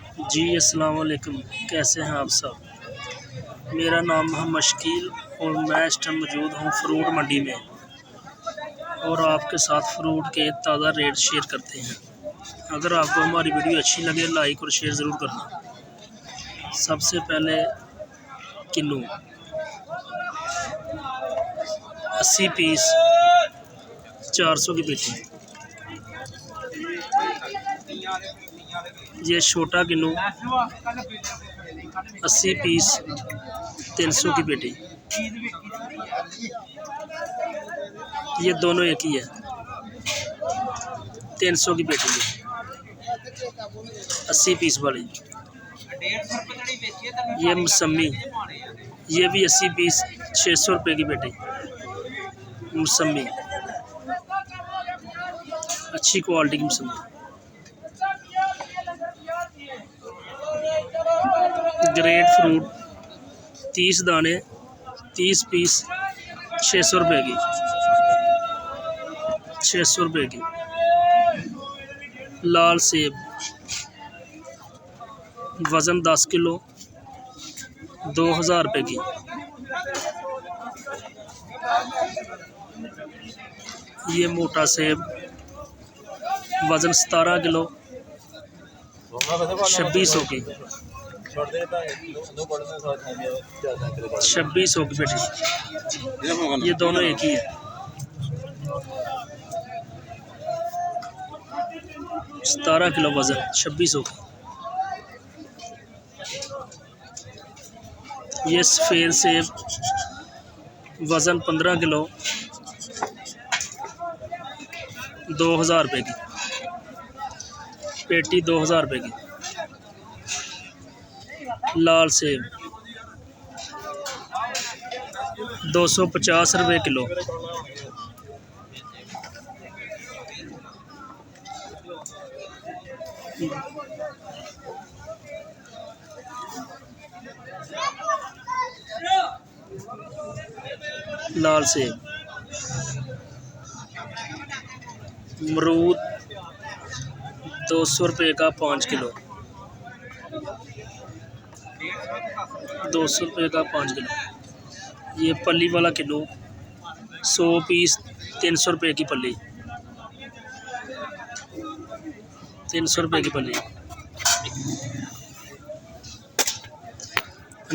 जी अस्सलाम वालेकुम, कैसे हैं आप सब। मेरा नाम मोहम्मद शकील और मैं इस टाइम मौजूद हूँ फ्रूट मंडी में और आपके साथ फ्रूट के ताज़ा रेट शेयर करते हैं। अगर आपको हमारी वीडियो अच्छी लगे लाइक और शेयर ज़रूर करना। सबसे पहले किन्नू 80 पीस 400 की पेटी। ये छोटा किन्नू 80 पीस 300 की पेटी। ये दोनों एक ही है, 300 की पेटी है 80 पीस वाली। ये मौसमी, ये भी 80 पीस 600 रुपये की पेटी। मौसमी अच्छी क्वालिटी की मौसमी। ग्रेट फ्रूट 30 दाने 30 पीस 600 रुपये की। 600 रुपये की। लाल सेब वज़न 10 किलो 2000 रुपये की। ये मोटा सेब वज़न 17 किलो 2600 की। 2600 की पेटी। ये दोनों एक ही है। 17 किलो वज़न 2600 की। ये सफ़ेद सेब वज़न 15 किलो 2000 रुपये की। पेटी 2000 रुपये की। लाल सेब 250 रुपये किलो। लाल सेब अमरूद 200 रुपये का 5 किलो। 200 रुपये का 5 किलो। ये पल्ली वाला किलो 100 पीस 300 रुपये की पल्ली। 300 रुपये की पल्ली।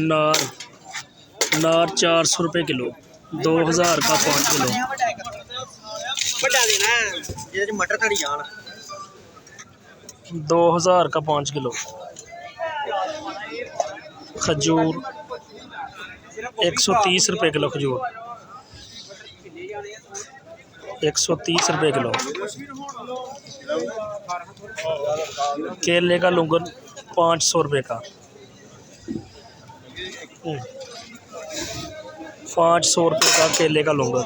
नार 400 रुपये किलो 2000 का 5 किलो। मटर थड़ी जान 2000 का 5 किलो। खजूर 130 रुपये किलो। खजूर 130 रुपये किलो। केले का लुंगन 500 रुपये का। 500 रुपये का केले का लुंगन।